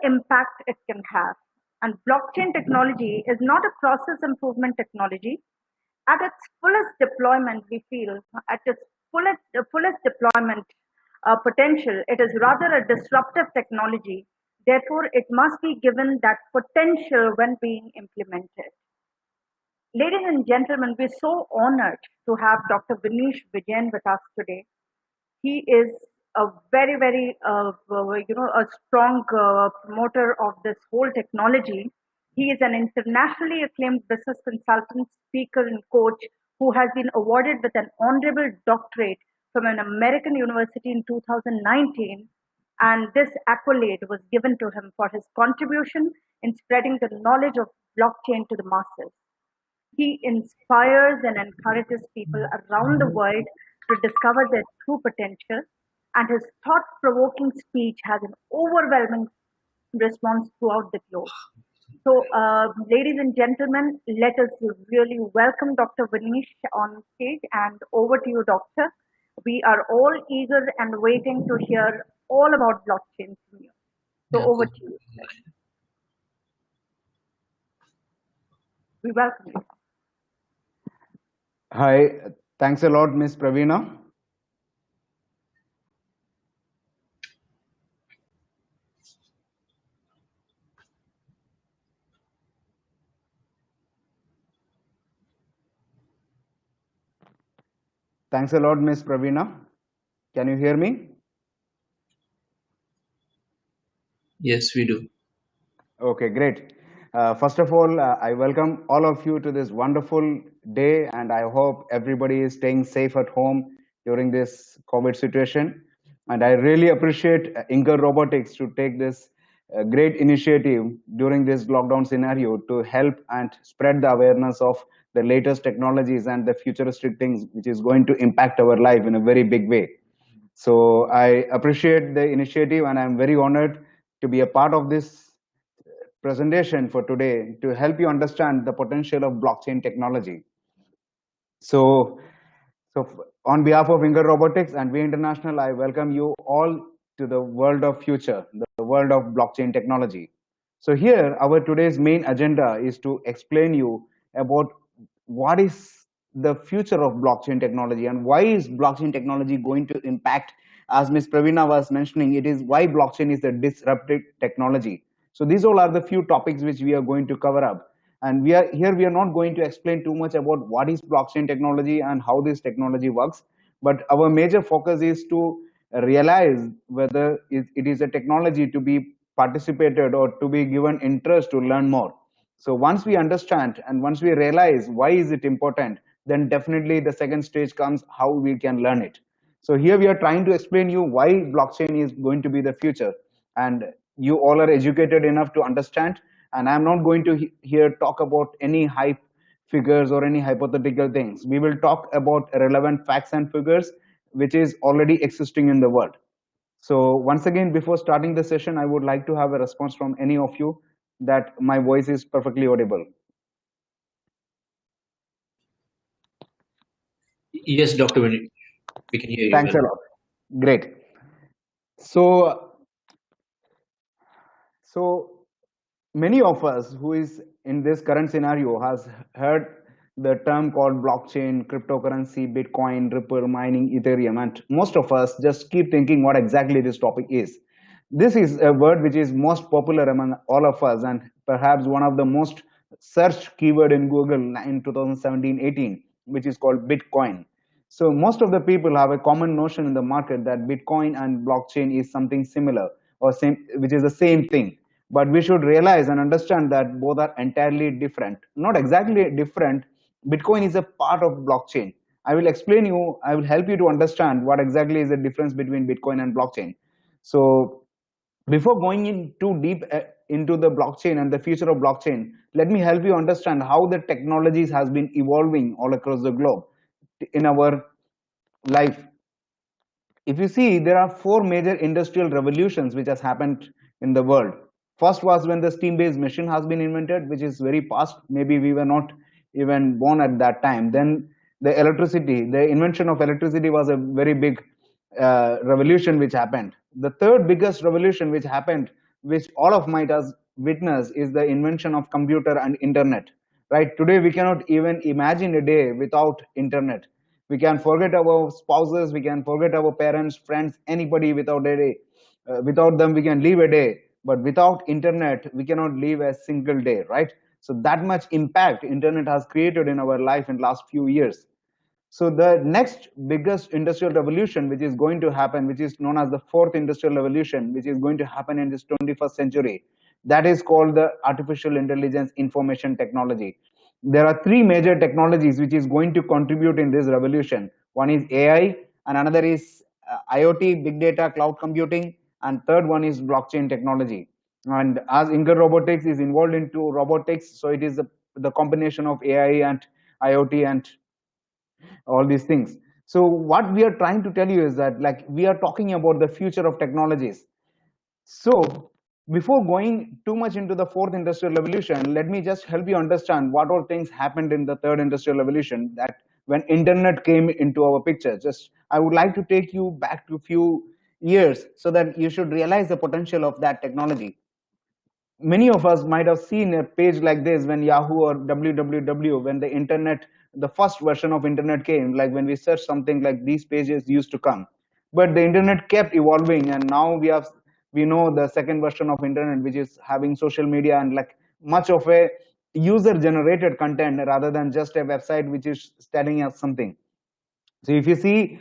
impact it can have. And blockchain technology is not a process improvement technology. At its fullest deployment, we feel, at its fullest deployment potential, it is rather a disruptive technology. Therefore, it must be given that potential when being implemented. Ladies and gentlemen, we're so honored to have Dr. Vineesh Vijayan with us today. He is a very, a strong promoter of this whole technology. He is an internationally acclaimed business consultant, speaker, and coach who has been awarded with an honorable doctorate from an American university in 2019. And this accolade was given to him for his contribution in spreading the knowledge of blockchain to the masses. He inspires and encourages people around the world to discover their true potential, and his thought provoking speech has an overwhelming response throughout the globe. So, ladies and gentlemen, let us really welcome Dr. Vineesh on stage, and over to you, Doctor. We are all eager and waiting to hear all about blockchain from you. So, over to you. We welcome you. Hi, thanks a lot, Ms. Praveena. Thanks a lot, Ms. Praveena. Can you hear me? Yes, we do. Okay, great. First of all, I welcome all of you to this wonderful day, and I hope everybody is staying safe at home during this COVID situation. And I really appreciate Inca Robotics to take this great initiative during this lockdown scenario to help and spread the awareness of the latest technologies and the futuristic things which is going to impact our life in a very big way. So I appreciate the initiative, and I'm very honored to be a part of this presentation for today to help you understand the potential of blockchain technology. So, on behalf of Inga Robotics and We International, I welcome you all to the world of future, the world of blockchain technology. So here, our today's main agenda is to explain you about what is the future of blockchain technology and why is blockchain technology going to impact, as Ms. Praveena was mentioning, it is why blockchain is a disruptive technology. So these all are the few topics which we are going to cover up. And we are not going to explain too much about what is blockchain technology and how this technology works, but our major focus is to realize whether it is a technology to be participated or to be given interest to learn more. So once we understand and once we realize why is it important, then definitely the second stage comes how we can learn it. So here we are trying to explain you why blockchain is going to be the future, and you all are educated enough to understand, and I'm not going to here talk about any hype figures or any hypothetical things. We will talk about relevant facts and figures which is already existing in the world. So once again, before starting the session, I would like to have a response from any of you that my voice is perfectly audible. Yes, Dr. Vineesh, we can hear you. Thanks a lot. Great. So many of us who is in this current scenario has heard the term called blockchain, cryptocurrency, Bitcoin, Ripple, mining, Ethereum, and most of us just keep thinking what exactly this topic is. This is a word which is most popular among all of us and perhaps one of the most searched keyword in Google in 2017-18, which is called Bitcoin. So most of the people have a common notion in the market that Bitcoin and blockchain is something similar or same, which is the same thing. But we should realize and understand that both are entirely different. Not exactly different. Bitcoin is a part of blockchain. I will explain you, I will help you to understand what exactly is the difference between Bitcoin and blockchain. So before going in too deep into the blockchain and the future of blockchain, let me help you understand how the technologies has been evolving all across the globe in our life. If you see, there are four major industrial revolutions which has happened in the world. First was when the steam-based machine has been invented, which is very past. Maybe we were not even born at that time. Then the electricity, the invention of electricity was a very big revolution which happened. The third biggest revolution which happened which all of might has witnessed, is the invention of computer and internet. Right today, we cannot even imagine a day without internet. We can forget our spouses, we can forget our parents, friends, anybody without a day. Without them, we can live a day, but without internet, we cannot live a single day, right? So that much impact internet has created in our life in last few years. So the next biggest industrial revolution, which is going to happen, which is known as the fourth industrial revolution, which is going to happen in this 21st century, that is called the artificial intelligence information technology. There are three major technologies which is going to contribute in this revolution. One is AI, and another is IoT, big data, cloud computing, and third one is blockchain technology. And as Inger Robotics is involved into robotics, so it is the combination of AI and IoT and all these things. So what we are trying to tell you is that, like, we are talking about the future of technologies. So before going too much into the fourth industrial revolution, let me just help you understand what all things happened in the third industrial revolution, that when internet came into our picture. Just I would like to take you back to a few years so that you should realize the potential of that technology. Many of us might have seen a page like this when Yahoo or www, when the internet, the first version of internet came, like when we search something, like these pages used to come. But the internet kept evolving, and now we know the second version of internet, which is having social media and like much of a user generated content rather than just a website which is telling us something. So if you see,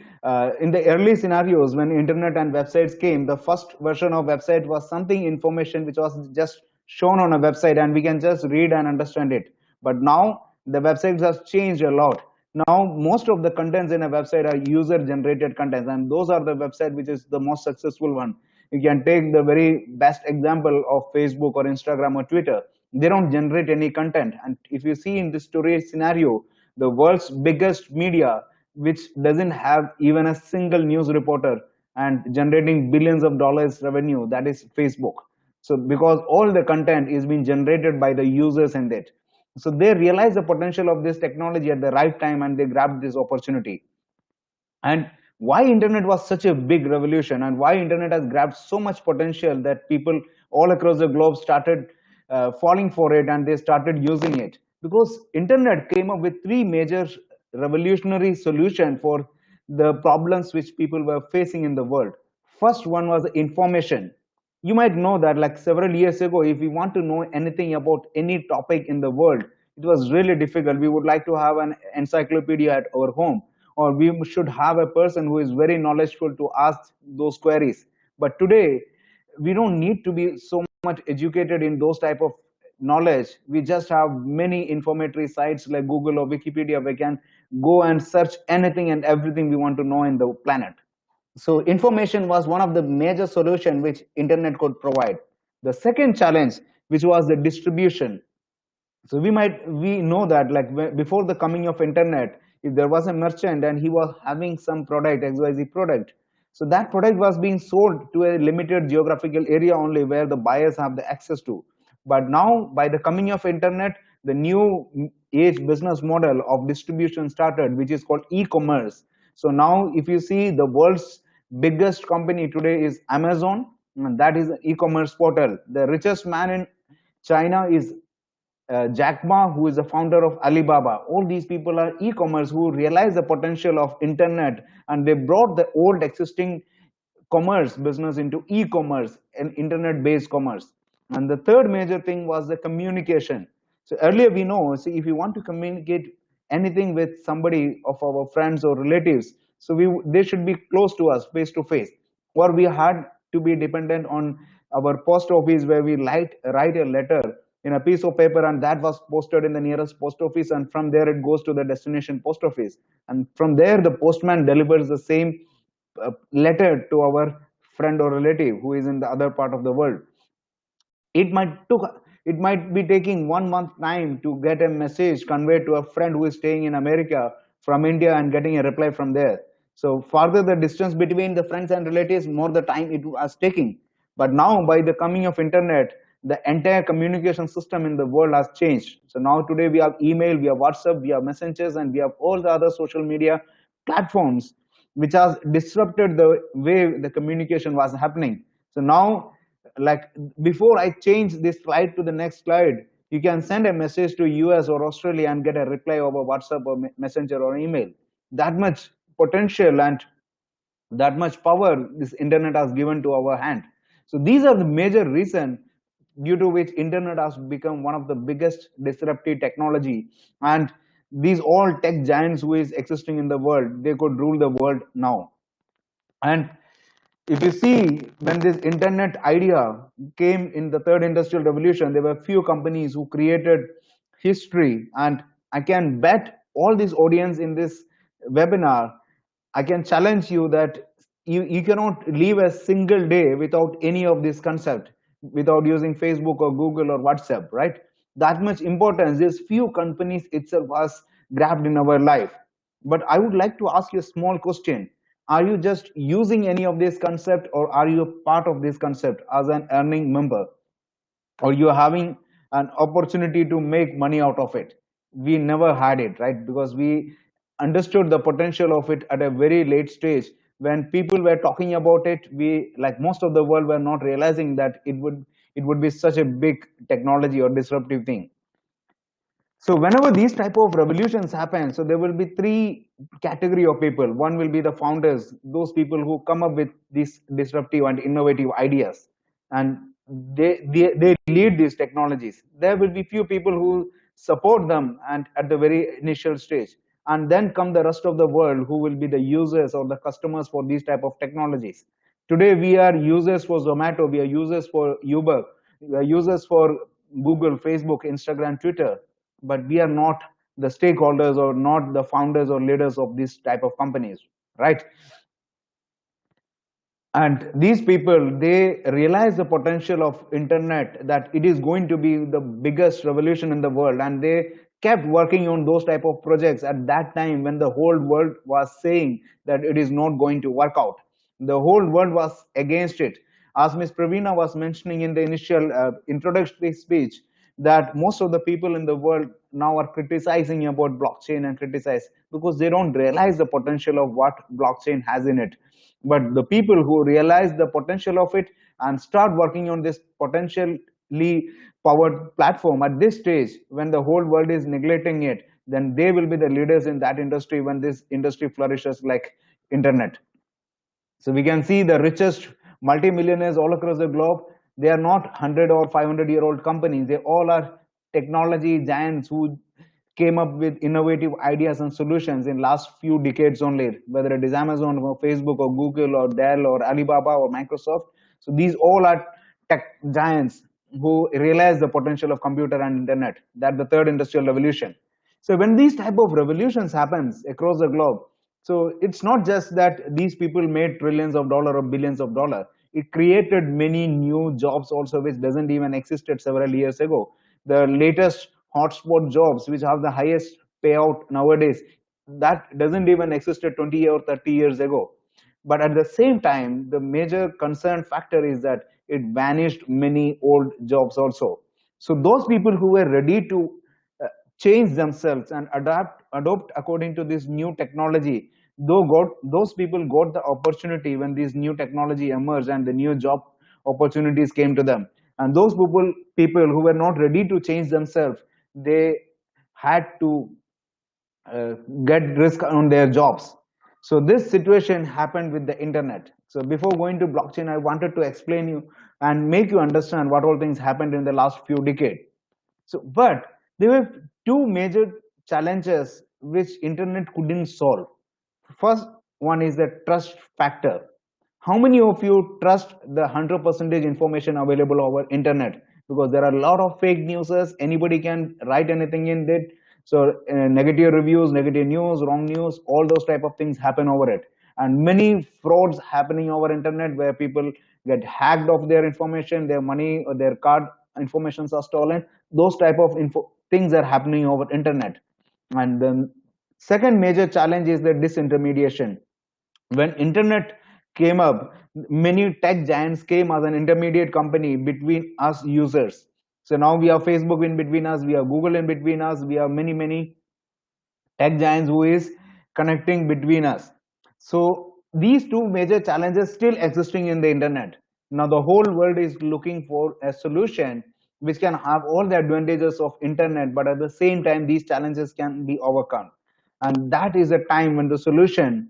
in the early scenarios when internet and websites came, the first version of website was something information which was just shown on a website and we can just read and understand it. But now the websites has changed a lot. Now most of the contents in a website are user generated contents, and those are the website which is the most successful one. You can take the very best example of Facebook or Instagram or Twitter. They don't generate any content. And if you see in this today's scenario, the world's biggest media, which doesn't have even a single news reporter and generating billions of dollars revenue, that is Facebook. So because all the content is being generated by the users in it, so they realize the potential of this technology at the right time and they grabbed this opportunity. And why internet was such a big revolution, and why internet has grabbed so much potential that people all across the globe started falling for it and they started using it, because internet came up with three major revolutionary solution for the problems which people were facing in the world. First one was information. You might know that, like, several years ago, if we want to know anything about any topic in the world, it was really difficult. We would like to have an encyclopedia at our home, or we should have a person who is very knowledgeable to ask those queries. But today, we don't need to be so much educated in those type of knowledge. We just have many informatory sites like Google or Wikipedia. We can go and search anything and everything we want to know in the planet. So information was one of the major solution which internet could provide. The second challenge, which was the distribution. So we know that, like, before the coming of internet, if there was a merchant and he was having some product, XYZ product, so that product was being sold to a limited geographical area only where the buyers have the access to. But now by the coming of internet, the new age business model of distribution started, which is called e-commerce. So now if you see, the world's biggest company today is Amazon, and that is an e-commerce portal. The richest man in China is Jack Ma, who is the founder of Alibaba. All these people are e-commerce who realize the potential of internet, and they brought the old existing commerce business into e-commerce and internet-based commerce. And the third major thing was the communication. So earlier we know, see, if you want to communicate anything with somebody of our friends or relatives, so they should be close to us, face to face, or we had to be dependent on our post office, where we write a letter in a piece of paper, and that was posted in the nearest post office, and from there it goes to the destination post office, and from there the postman delivers the same letter to our friend or relative who is in the other part of the world. It might be taking 1 month time to get a message conveyed to a friend who is staying in America from India and getting a reply from there. So farther the distance between the friends and relatives, more the time it was taking. But now by the coming of internet, the entire communication system in the world has changed. So now today we have email, we have WhatsApp, we have messengers, and we have all the other social media platforms which has disrupted the way the communication was happening. So now like before I change this slide to the next slide, you can send a message to US or Australia and get a reply over WhatsApp or Messenger or email. That much potential and that much power this internet has given to our hand. So these are the major reason due to which internet has become one of the biggest disruptive technology, and these all tech giants who is existing in the world, they could rule the world now. And if you see, when this internet idea came in the third industrial revolution, there were few companies who created history. And I can bet all this audience in this webinar, I can challenge you that you cannot live a single day without any of this concept, without using Facebook or Google or WhatsApp, right? That much importance this few companies itself has grabbed in our life. But I would like to ask you a small question. Are you just using any of this concept, or are you a part of this concept as an earning member, or you're having an opportunity to make money out of it? We never had it, right? Because we understood the potential of it at a very late stage. When people were talking about it, we, like most of the world, were not realizing that it would be such a big technology or disruptive thing. So whenever these type of revolutions happen, so there will be three category of people. One will be the founders, those people who come up with these disruptive and innovative ideas, and they lead these technologies. There will be few people who support them and at the very initial stage, and then come the rest of the world who will be the users or the customers for these type of technologies. Today we are users for Zomato, we are users for Uber, we are users for Google, Facebook, Instagram, Twitter, but we are not the stakeholders or not the founders or leaders of this type of companies, right? And these people, they realize the potential of internet, that it is going to be the biggest revolution in the world, and they kept working on those type of projects at that time when the whole world was saying that it is not going to work out. The whole world was against it. As Ms. Pravina was mentioning in the initial introductory speech, that most of the people in the world now are criticizing about blockchain and criticize because they don't realize the potential of what blockchain has in it. But the people who realize the potential of it and start working on this potentially powered platform at this stage, when the whole world is neglecting it, then they will be the leaders in that industry when this industry flourishes like internet. So we can see the richest multimillionaires all across the globe. They are not 100 or 500-year-old companies. They all are technology giants who came up with innovative ideas and solutions in last few decades only, whether it is Amazon or Facebook or Google or Dell or Alibaba or Microsoft. So these all are tech giants who realize the potential of computer and internet. That's the third industrial revolution. So when these type of revolutions happens across the globe, so it's not just that these people made trillions of dollars or billions of dollars. It created many new jobs also, which doesn't even existed several years ago. The latest hotspot jobs, which have the highest payout nowadays, that doesn't even existed 20 or 30 years ago. But at the same time, the major concern factor is that it vanished many old jobs also. So those people who were ready to change themselves and adopt according to this new technology, those people got the opportunity when this new technology emerged and the new job opportunities came to them. And those people who were not ready to change themselves, they had to uh, get risk on their jobs. So this situation happened with the internet. So before going to blockchain, I wanted to explain you and make you understand what all things happened in the last few decades. So, but there were two major challenges which internet couldn't solve. First one is the trust factor. How many of you trust the 100% information available over internet? Because there are a lot of fake newses. Anybody can write anything in it. So negative reviews, negative news, wrong news, all those type of things happen over it. And many frauds happening over internet where people get hacked of their information, their money or their card informations are stolen. Those type of things are happening over internet. And then second major challenge is the disintermediation. When internet came up, many tech giants came as an intermediate company between us users. So now we have Facebook in between us, we have Google in between us, we have many tech giants who is connecting between us. So these two major challenges still existing in the internet. Now the whole world is looking for a solution which can have all the advantages of internet, but at the same time these challenges can be overcome. And that is a time when the solution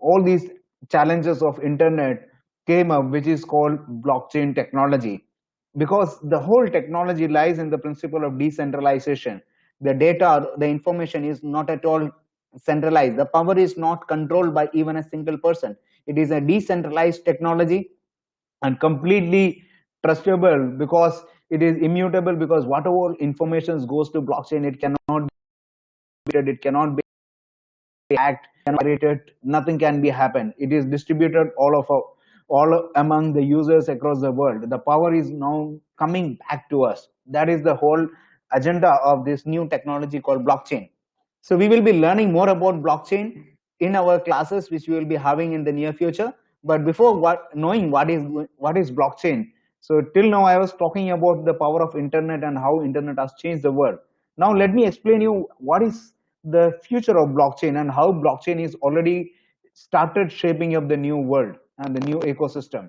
all these challenges of internet came up, which is called blockchain technology. Because the whole technology lies in the principle of decentralization. The data, the information is not at all centralized. The power is not controlled by even a single person. It is a decentralized technology and completely trustable because it is immutable, because whatever information goes to blockchain, it cannot be, it cannot be act generated, nothing can be happen. It is distributed all among the users across the world. The power is now coming back to us. That is the whole agenda of this new technology called blockchain. So we will be learning more about blockchain in our classes, which we will be having in the near future. But before knowing what is blockchain, so till now I was talking about the power of internet and how internet has changed the world. Now let me explain you what is the future of blockchain and how blockchain is already started shaping up the new world and the new ecosystem.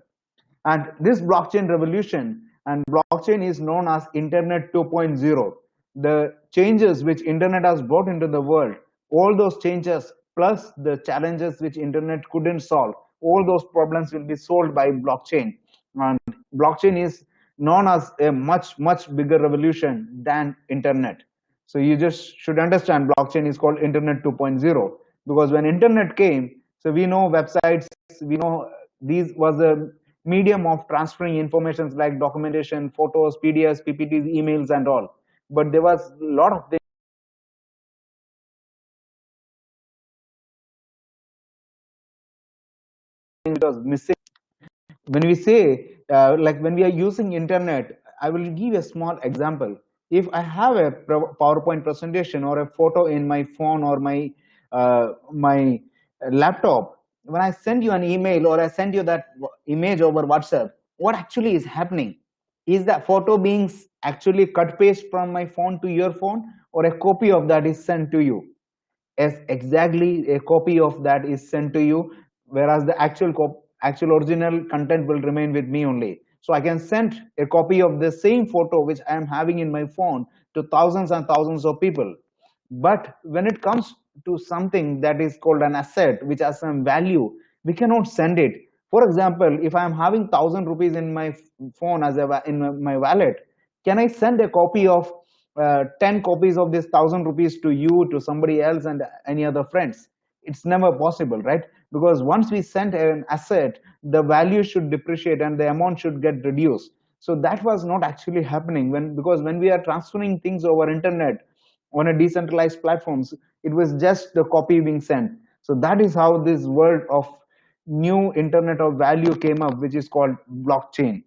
And this blockchain revolution and blockchain is known as Internet 2.0. The changes which Internet has brought into the world, all those changes plus the challenges which Internet couldn't solve, all those problems will be solved by blockchain. And blockchain is known as a much, much bigger revolution than Internet. So you just should understand blockchain is called Internet 2.0 because when Internet came, so we know websites, we know these was a medium of transferring informations like documentation, photos, PDFs, PPTs, emails, and all. But there was a lot of things which was missing. When we say, like when we are using internet, I will give a small example. If I have a PowerPoint presentation or a photo in my phone or my laptop, when I send you an email or I send you that image over WhatsApp, what actually is happening? Is that photo being actually cut paste from my phone to your phone, or a copy of that is sent to you? As exactly a copy of that is sent to you, whereas the actual original content will remain with me only. So I can send a copy of the same photo which I am having in my phone to thousands and thousands of people. But when it comes to something that is called an asset which has some value, we cannot send it. For example, if I am having 1,000 rupees in my phone as in my wallet, can I send a copy of 10 copies of this 1,000 rupees to you, to somebody else, and any other friends? It's never possible, right? Because once we send an asset, the value should depreciate and the amount should get reduced. So that was not actually happening because when we are transferring things over internet on a decentralized platforms, it was just the copy being sent. So that is how this world of new internet of value came up, which is called blockchain.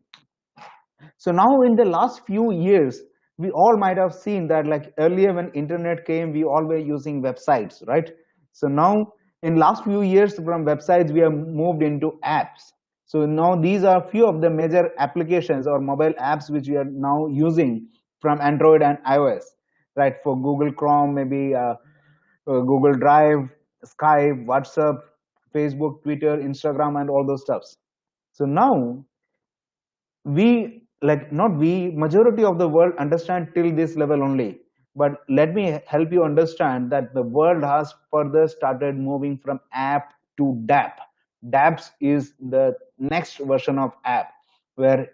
So now in the last few years, we all might have seen that like earlier when internet came, we all were using websites, right? So now in last few years from websites, we have moved into apps. So now these are few of the major applications or mobile apps which we are now using from Android and iOS, right? For Google Chrome, maybe Google Drive, Skype, WhatsApp, Facebook, Twitter, Instagram, and all those stuffs. So now we like not we majority of the world understand till this level only, but let me help you understand that the world has further started moving from app to dapps is the next version of app, where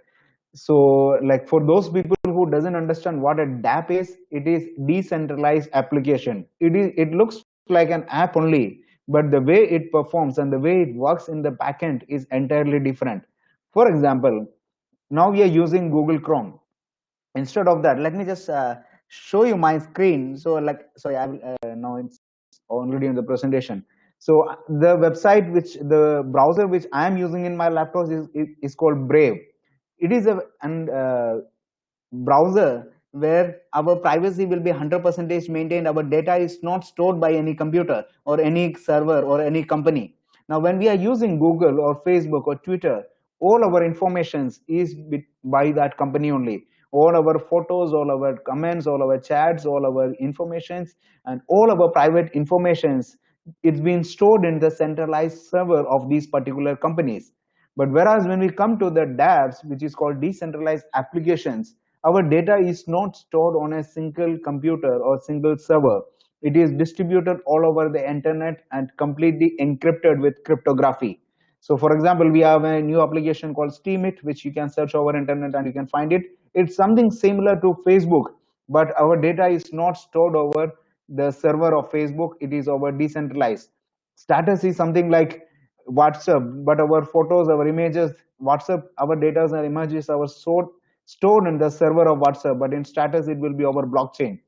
so like for those people who doesn't understand what a DApp is, it is decentralized application. It looks like an app only, but the way it performs and the way it works in the backend is entirely different. For example, now we are using Google Chrome. Instead of that, let me just show you my screen. So like, sorry, I will, now it's already in the presentation. So the website which the browser which I am using in my laptop is called Brave. It is an browser where our privacy will be 100% maintained. Our data is not stored by any computer or any server or any company. Now when we are using Google or Facebook or Twitter, all our informations is by that company only. All our photos, all our comments, all our chats, all our informations, and all our private informations, it's been stored in the centralized server of these particular companies. But whereas when we come to the dApps, which is called decentralized applications, our data is not stored on a single computer or single server. It is distributed all over the internet and completely encrypted with cryptography. So for example, we have a new application called Steemit, which you can search over internet and you can find it. It's something similar to Facebook, but our data is not stored over the server of Facebook. It is over decentralized. Status is something like WhatsApp, but our photos, our images, WhatsApp, our data and images are stored in the server of WhatsApp, but in status it will be over blockchain.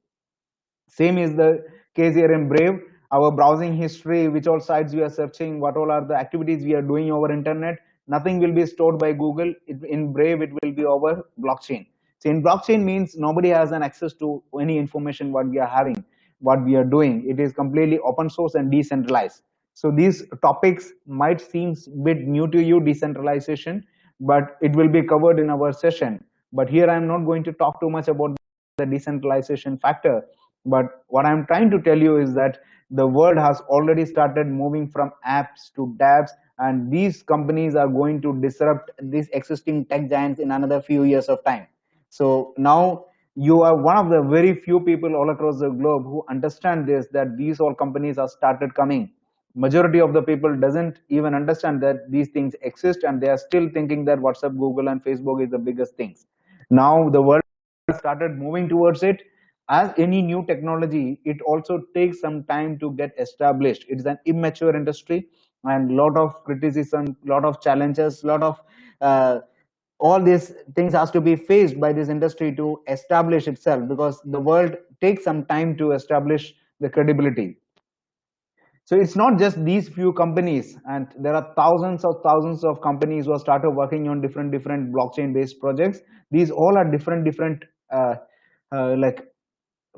Same is the case here in Brave. Our browsing history, which all sites we are searching, what all are the activities we are doing over internet, nothing will be stored by Google. In Brave, it will be over blockchain. So in blockchain means nobody has an access to any information what we are having, what we are doing. It is completely open source and decentralized. So these topics might seem a bit new to you, decentralization, but it will be covered in our session. But here I am not going to talk too much about the decentralization factor. But what I'm trying to tell you is that the world has already started moving from apps to dApps, and these companies are going to disrupt these existing tech giants in another few years of time. So now you are one of the very few people all across the globe who understand this, that these all companies are started coming. Majority of the people doesn't even understand that these things exist, and they are still thinking that WhatsApp, Google, and Facebook is the biggest things. Now the world started moving towards it. As any new technology, it also takes some time to get established. It is an immature industry, and lot of criticism, lot of challenges, lot of all these things has to be faced by this industry to establish itself, because the world takes some time to establish the credibility. So it's not just these few companies, and there are thousands of companies who have started working on different blockchain based projects. These all are different like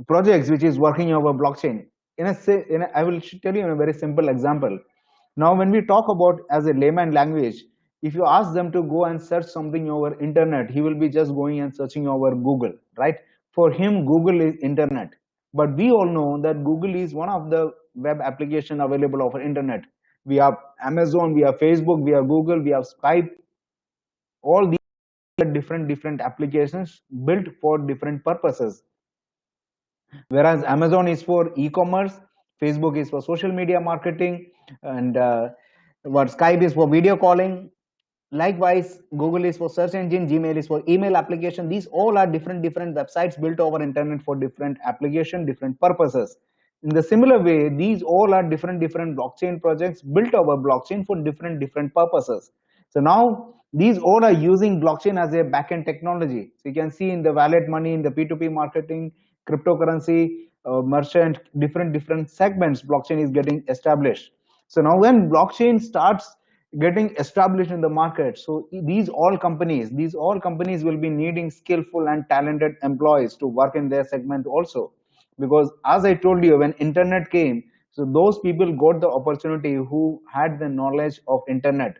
projects which is working over blockchain. I will tell you in a very simple example. Now when we talk about as a layman language, if you ask them to go and search something over internet, he will be just going and searching over Google, right? For him, Google is internet. But we all know that Google is one of the web application available over internet. We have Amazon, we have Facebook, we have Google, we have Skype. All these are different applications built for different purposes. Whereas Amazon is for e-commerce, Facebook is for social media marketing, and what Skype is for video calling. Likewise, Google is for search engine, Gmail is for email application. These all are different websites built over internet for different application, different purposes. In the similar way, these all are different blockchain projects built over blockchain for different purposes. So now these all are using blockchain as a backend technology. So you can see in the wallet money, in the P2P marketing, cryptocurrency, merchant, different segments, blockchain is getting established. So now when blockchain starts getting established in the market, so these all companies will be needing skillful and talented employees to work in their segment also. Because as I told you, when internet came, so those people got the opportunity who had the knowledge of internet.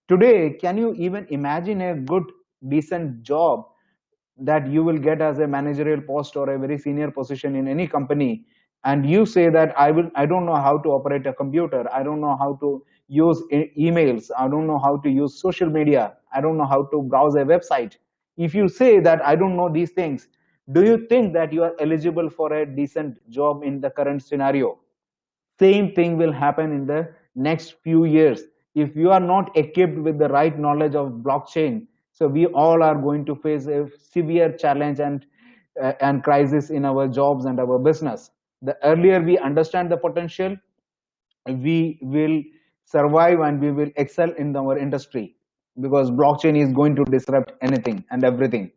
Today, can you even imagine a good decent job that you will get as a managerial post or a very senior position in any company, and you say that I don't know how to operate a computer, I don't know how to use emails, I don't know how to use social media, I don't know how to browse a website. If you say that I don't know these things, do you think that you are eligible for a decent job in the current scenario? Same thing will happen in the next few years. If you are not equipped with the right knowledge of blockchain, so we all are going to face a severe challenge and crisis in our jobs and our business. The earlier we understand the potential, we will survive and we will excel in our industry, because blockchain is going to disrupt anything and everything.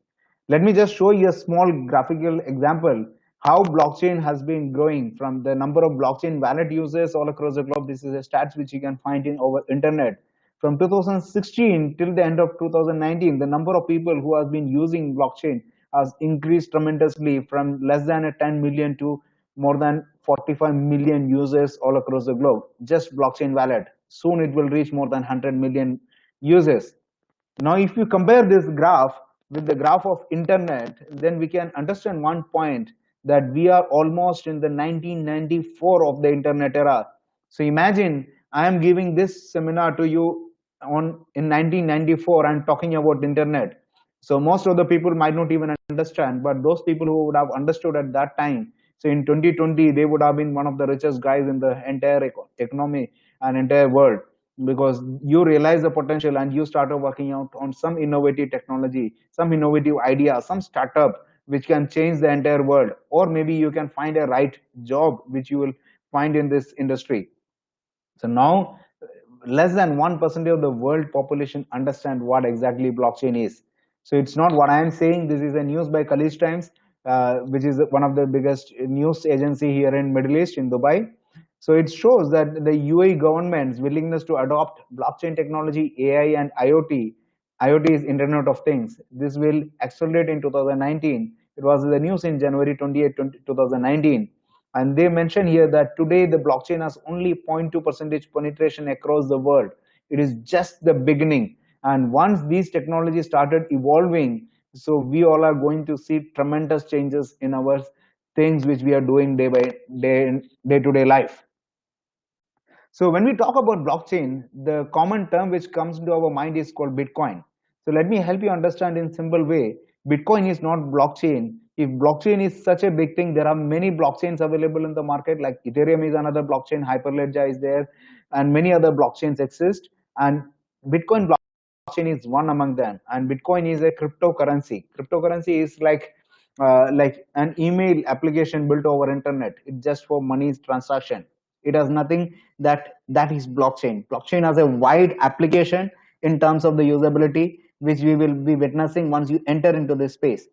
Let me just show you a small graphical example how blockchain has been growing from the number of blockchain wallet users all across the globe. This is a stats which you can find in our internet. From 2016 till the end of 2019, the number of people who have been using blockchain has increased tremendously from less than a 10 million to more than 45 million users all across the globe. Just blockchain wallet. Soon it will reach more than 100 million users. Now, if you compare this graph with the graph of internet, then we can understand one point, that we are almost in the 1994 of the internet era. So imagine I am giving this seminar to you on in 1994 and talking about internet. So most of the people might not even understand, but those people who would have understood at that time, so in 2020 they would have been one of the richest guys in the entire economy and entire world, because you realize the potential and you started working out on some innovative technology, some innovative idea, some startup which can change the entire world, or maybe you can find a right job which you will find in this industry. So now less than 1% of the world population understand what exactly blockchain is. So it's not what I am saying. This is a news by Khaleej Times, which is one of the biggest news agency here in Middle East in Dubai. So it shows that the UAE government's willingness to adopt blockchain technology, AI, and IoT. IoT is Internet of Things. This will accelerate in 2019. It was the news in January 28, 2019. And they mention here that today the blockchain has only 0.2 percentage penetration across the world. It is just the beginning. And once these technologies started evolving, so we all are going to see tremendous changes in our things which we are doing day by day to day life. So when we talk about blockchain, the common term which comes into our mind is called Bitcoin. So let me help you understand in simple way. Bitcoin is not blockchain. If blockchain is such a big thing, there are many blockchains available in the market, like Ethereum is another blockchain, Hyperledger is there, and many other blockchains exist. And Bitcoin blockchain is one among them. And Bitcoin is a cryptocurrency. Cryptocurrency is like an email application built over internet. It's just for money transaction. It has nothing that is blockchain. Blockchain has a wide application in terms of the usability, which we will be witnessing once you enter into this space.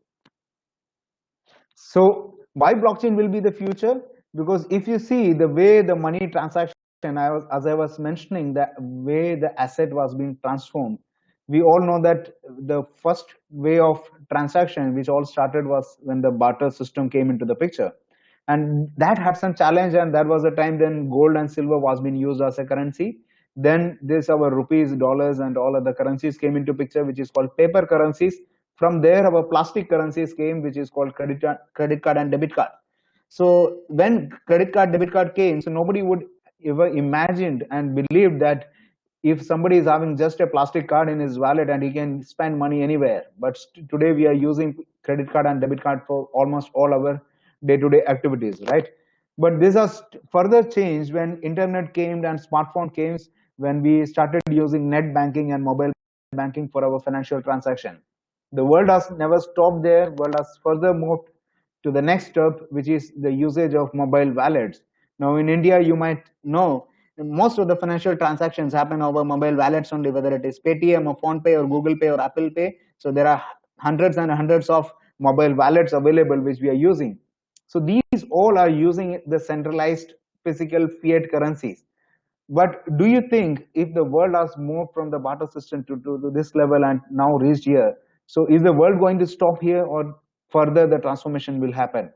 So why blockchain will be the future? Because if you see the way the money transaction, as I was mentioning, the way the asset was being transformed, we all know that the first way of transaction which all started was when the barter system came into the picture, and that had some challenge, and that was the time then gold and silver was being used as a currency. Then this our rupees, dollars, and all other currencies came into picture, which is called paper currencies. From there our plastic currencies came, which is called credit card and debit card. So when credit card, debit card came, so nobody would ever imagined and believed that if somebody is having just a plastic card in his wallet and he can spend money anywhere. But today we are using credit card and debit card for almost all our day-to-day activities, right? But this has further changed when internet came and smartphone came, when we started using net banking and mobile banking for our financial transaction. The world has never stopped there. World has further moved to the next step, which is the usage of mobile wallets. Now in India, you might know most of the financial transactions happen over mobile wallets only, whether it is Paytm or PhonePe or Google Pay or Apple Pay. So there are hundreds and hundreds of mobile wallets available which we are using. So these all are using the centralized physical fiat currencies. But do you think if the world has moved from the barter system to this level and now reached here, so is the world going to stop here, or further the transformation will happen?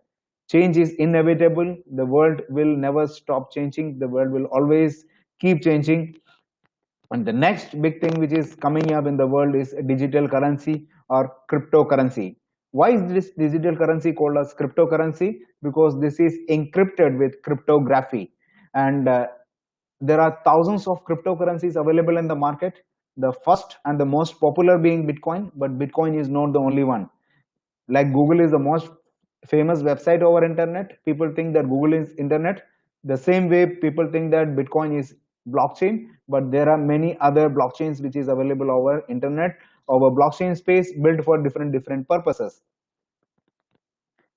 Change is inevitable. The world will never stop changing. The world will always keep changing. And the next big thing which is coming up in the world is digital currency or cryptocurrency. Why is this digital currency called as cryptocurrency? Because this is encrypted with cryptography. And there are thousands of cryptocurrencies available in the market. The first and the most popular being Bitcoin, but Bitcoin is not the only one. Like Google is the most famous website over internet. People think that Google is internet. The same way people think that Bitcoin is blockchain, but there are many other blockchains which is available over internet, over blockchain space, built for different purposes.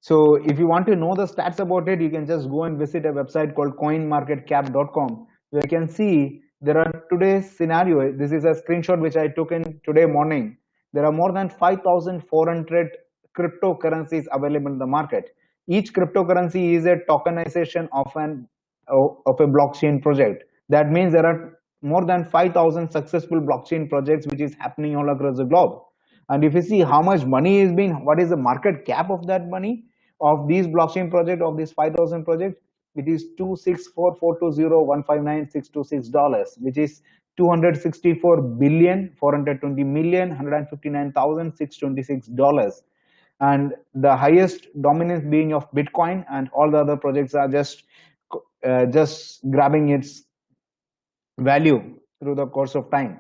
So if you want to know the stats about it, you can just go and visit a website called coinmarketcap.com, where you can see there are today's scenario. This is a screenshot which I took in today morning. There are more than 5,400 cryptocurrencies available in the market. Each cryptocurrency is a tokenization of a blockchain project. That means there are more than 5,000 successful blockchain projects which is happening all across the globe. And if you see how much money is being, what is the market cap of that money, of these blockchain project, of these 5,000 projects, it is $264,420,159,626, which is 264,420,159,626. And the highest dominance being of Bitcoin, and all the other projects are just grabbing its value through the course of time.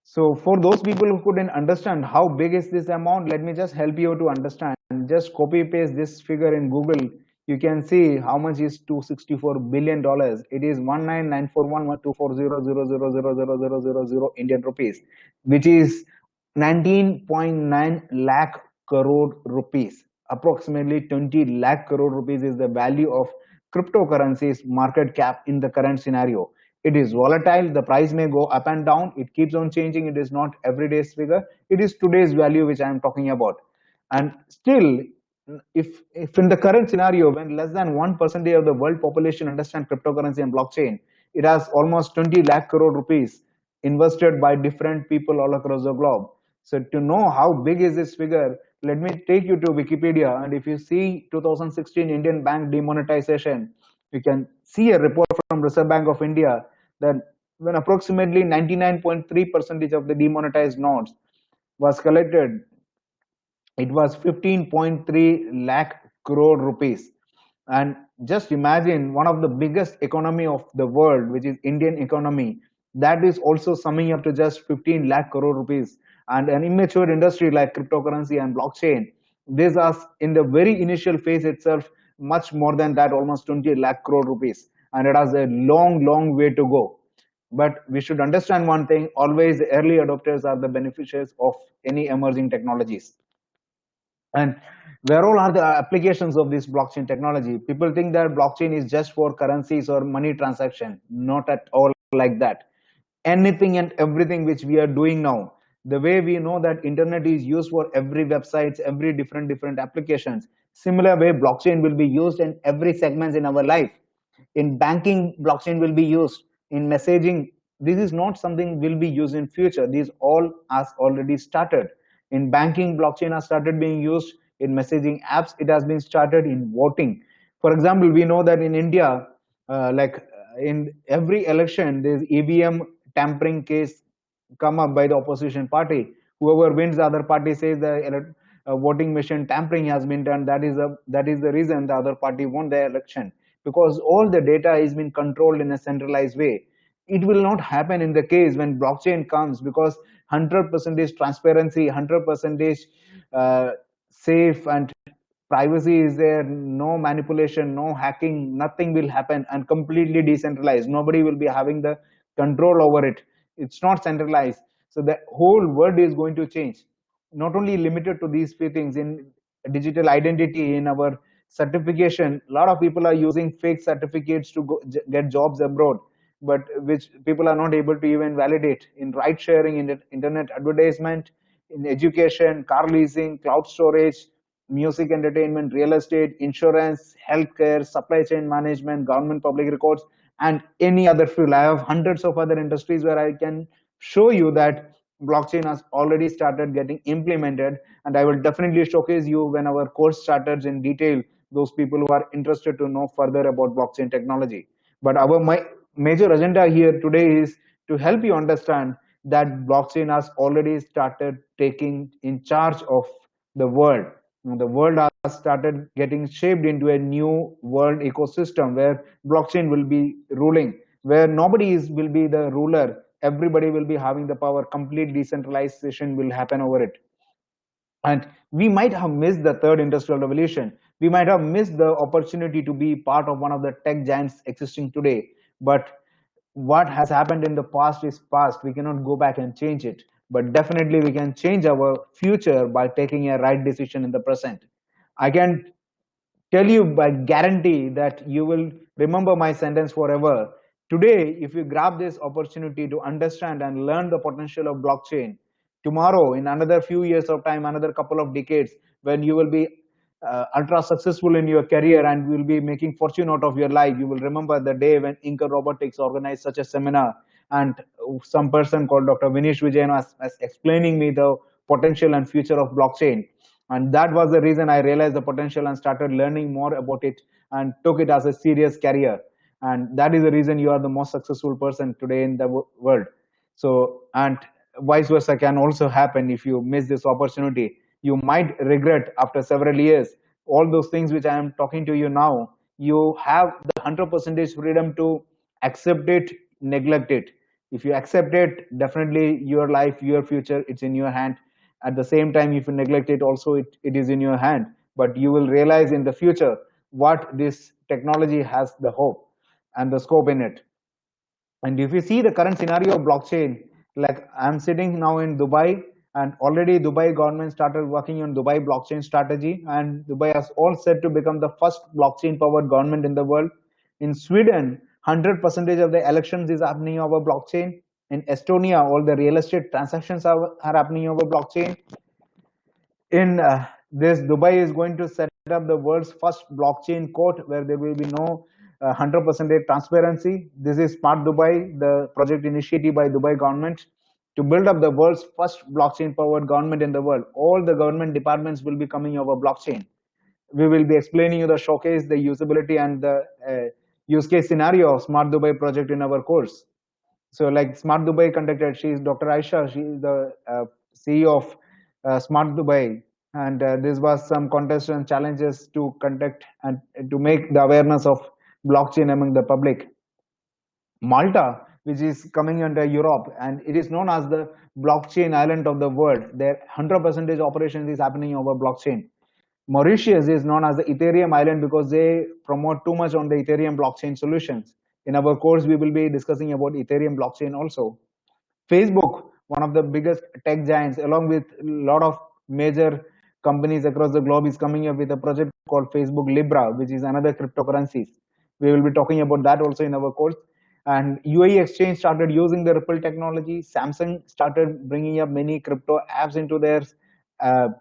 So for those people who couldn't understand how big is this amount, let me just help you to understand. Just copy paste this figure in Google. You can see how much is $264 billion. It is 199411240000000 Indian rupees, which is 19.9 lakh crore rupees. Approximately 20 lakh crore rupees is the value of cryptocurrencies market cap in the current scenario. It is volatile. The price may go up and down. It keeps on changing. It is not everyday's figure. It is today's value which I am talking about. And still, if in the current scenario, when less than 1% of the world population understand cryptocurrency and blockchain, it has almost 20 lakh crore rupees invested by different people all across the globe. So to know how big is this figure, let me take you to Wikipedia. And if you see 2016 Indian bank demonetization, you can see a report from Reserve Bank of India that when approximately 99.3% of the demonetized notes was collected, it was 15.3 lakh crore rupees. And just imagine one of the biggest economy of the world, which is Indian economy, that is also summing up to just 15 lakh crore rupees. And an immature industry like cryptocurrency and blockchain, these are in the very initial phase itself much more than that, almost 20 lakh crore rupees. And it has a long way to go. But we should understand one thing, always the early adopters are the beneficiaries of any emerging technologies. And where all are the applications of this blockchain technology? People think that blockchain is just for currencies or money transaction. Not at all like that. Anything and everything which we are doing now, the way we know that internet is used for every websites, every different applications, similar way blockchain will be used in every segments in our life. In banking, blockchain will be used. In messaging, this is not something will be used in future. These all has already started. In banking, blockchain has started being used. In messaging apps, it has been started. In voting, for example, we know that in India, in every election, there's EVM tampering case come up by the opposition party. Whoever wins, the other party says the voting machine tampering has been done. That is the reason the other party won the election, because all the data is being controlled in a centralized way. It will not happen in the case when blockchain comes, because 100% is transparency, 100% is safe, and privacy is there, no manipulation, no hacking, nothing will happen, and completely decentralized. Nobody will be having the control over it. It's not centralized. So the whole world is going to change, not only limited to these few things. In digital identity, in our certification, a lot of people are using fake certificates to get jobs abroad, but which people are not able to even validate. In ride sharing, in internet advertisement, in education, car leasing, cloud storage, music entertainment, real estate, insurance, healthcare, supply chain management, government public records, and any other field. I have hundreds of other industries where I can show you that blockchain has already started getting implemented, and I will definitely showcase you when our course started in detail, those people who are interested to know further about blockchain technology. But our major agenda here today is to help you understand that blockchain has already started taking in charge of the world. The world has started getting shaped into a new world ecosystem where blockchain will be ruling, where nobody will be the ruler. Everybody will be having the power. Complete decentralization will happen over it. And we might have missed the third industrial revolution. We might have missed the opportunity to be part of one of the tech giants existing today. But what has happened in the past is past. We cannot go back and change it. But definitely we can change our future by taking a right decision in the present. I can tell you by guarantee that you will remember my sentence forever. Today, if you grab this opportunity to understand and learn the potential of blockchain, tomorrow, in another few years of time, another couple of decades, when you will be ultra successful in your career and will be making fortune out of your life, you will remember the day when Inca Robotics organized such a seminar, and some person called Dr. Vineesh Vijayan was explaining me the potential and future of blockchain. And that was the reason I realized the potential and started learning more about it and took it as a serious career. And that is the reason you are the most successful person today in the world. So, and vice versa can also happen. If you miss this opportunity, you might regret after several years all those things which I am talking to you now. You have the 100% freedom to accept it, neglect it. If you accept it, definitely your life, your future, it's in your hand. At the same time, if you neglect it, also it is in your hand. But you will realize in the future what this technology has the hope and the scope in it. And if you see the current scenario of blockchain, like I'm sitting now in Dubai, and already Dubai government started working on Dubai blockchain strategy, and Dubai has all set to become the first blockchain powered government in the world. In Sweden, 100% of the elections is happening over blockchain. In Estonia, all the real estate transactions are happening over blockchain. In this, Dubai is going to set up the world's first blockchain court where there will be no 100% transparency. This is Smart Dubai, the project initiative by Dubai government to build up the world's first blockchain powered government in the world. All the government departments will be coming over blockchain. We will be explaining you the showcase, the usability, and the use case scenario of Smart Dubai project in our course. So like Smart Dubai conducted, she is Dr. Aisha, she is the CEO of Smart Dubai. And this was some contests and challenges to conduct and to make the awareness of blockchain among the public. Malta, which is coming under Europe, and it is known as the blockchain island of the world. Their 100% operations is happening over blockchain. Mauritius is known as the Ethereum island because they promote too much on the Ethereum blockchain solutions. In our course, we will be discussing about Ethereum blockchain also. Facebook, one of the biggest tech giants, along with a lot of major companies across the globe, is coming up with a project called Facebook Libra, which is another cryptocurrencies. We will be talking about that also in our course. And UAE Exchange started using the Ripple technology. Samsung started bringing up many crypto apps into their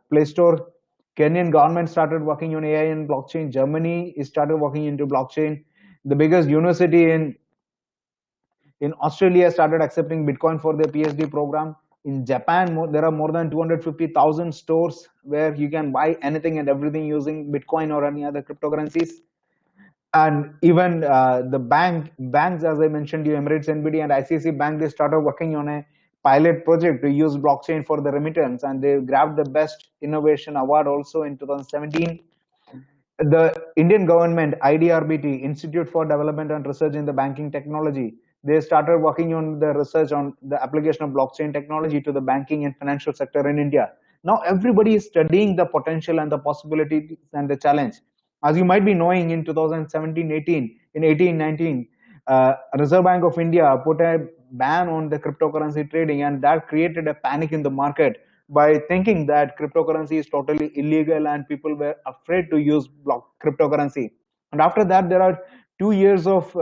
Play Store. Kenyan government started working on AI and blockchain. Germany is started working into blockchain. The biggest university in Australia started accepting Bitcoin for their PhD program. In Japan, there are more than 250,000 stores where you can buy anything and everything using Bitcoin or any other cryptocurrencies. And even the banks, as I mentioned, you Emirates NBD and ICICI Bank, they started working on a pilot project to use blockchain for the remittance, and they grabbed the best innovation award also in 2017. The Indian government, IDRBT, Institute for Development and Research in the Banking Technology, they started working on the research on the application of blockchain technology to the banking and financial sector in India. Now everybody is studying the potential and the possibilities and the challenge. As you might be knowing, in 2017-18, in 18-19, Reserve Bank of India put a ban on the cryptocurrency trading, and that created a panic in the market by thinking that cryptocurrency is totally illegal and people were afraid to use cryptocurrency. And after that, there are 2 years of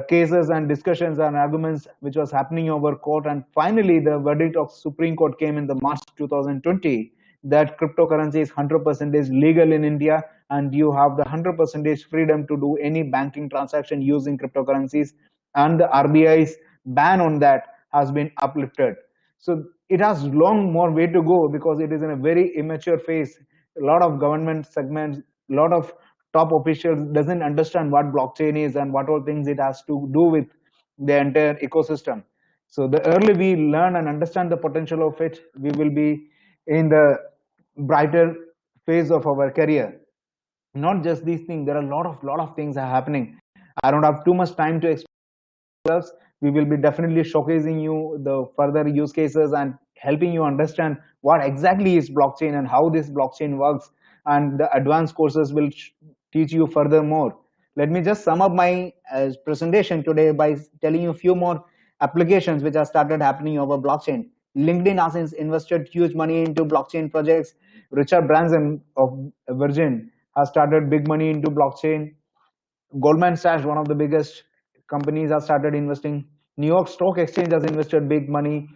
cases and discussions and arguments which was happening over court, and finally the verdict of Supreme Court came in the March 2020 that cryptocurrency is 100% legal in India, and you have the 100% freedom to do any banking transaction using cryptocurrencies, and the RBI's ban on that has been uplifted. So it has long more way to go because it is in a very immature phase. A lot of government segments, a lot of top officials doesn't understand what blockchain is and what all things it has to do with the entire ecosystem. So the early we learn and understand the potential of it, we will be in the brighter phase of our career. Not just these things, there are a lot of things are happening. I don't have too much time to explain. We will be definitely showcasing you the further use cases and helping you understand what exactly is blockchain and how this blockchain works, and the advanced courses will teach you furthermore. Let me just sum up my presentation today by telling you a few more applications which have started happening over blockchain. LinkedIn has invested huge money into blockchain projects. Richard Branson of Virgin has started big money into blockchain. Goldman Sachs, one of the biggest companies, has started investing. New York Stock Exchange has invested big money,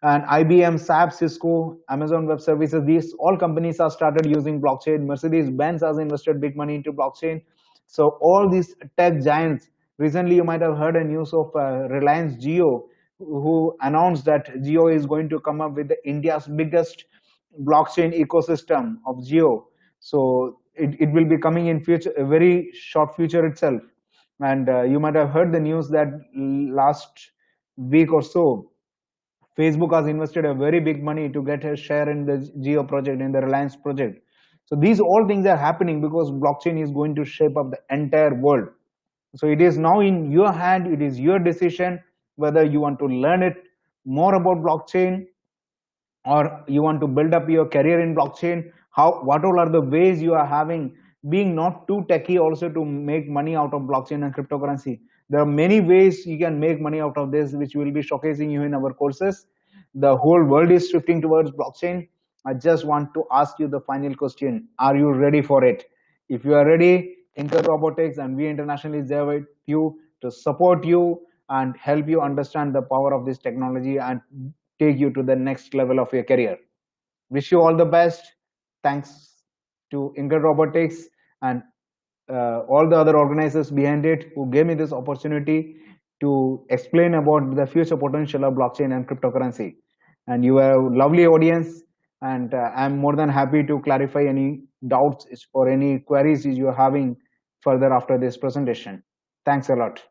and IBM, SAP, Cisco, Amazon Web Services, these all companies have started using blockchain. Mercedes-Benz has invested big money into blockchain. So all these tech giants. Recently, you might have heard a news of Reliance Jio, who announced that Jio is going to come up with India's biggest blockchain ecosystem of Jio. So it will be coming in future, a very short future itself. And you might have heard the news that last week or so, Facebook has invested a very big money to get a share in the Geo project, in the Reliance project. So these all things are happening because blockchain is going to shape up the entire world. So it is now in your hand, it is your decision. whether you want to learn it more about blockchain, or you want to build up your career in blockchain, how what all are the ways you are having, being not too techy also, to make money out of blockchain and cryptocurrency. There are many ways you can make money out of this, which we will be showcasing you in our courses. The whole world is shifting towards blockchain. I just want to ask you the final question: are you ready for it? If you are ready, Inter Robotics and we International is there with you to support you and help you understand the power of this technology and take you to the next level of your career. Wish you all the best. Thanks to Inter Robotics and all the other organizers behind it who gave me this opportunity to explain about the future potential of blockchain and cryptocurrency. And you are a lovely audience, and I'm more than happy to clarify any doubts or any queries you are having further after this presentation. Thanks a lot.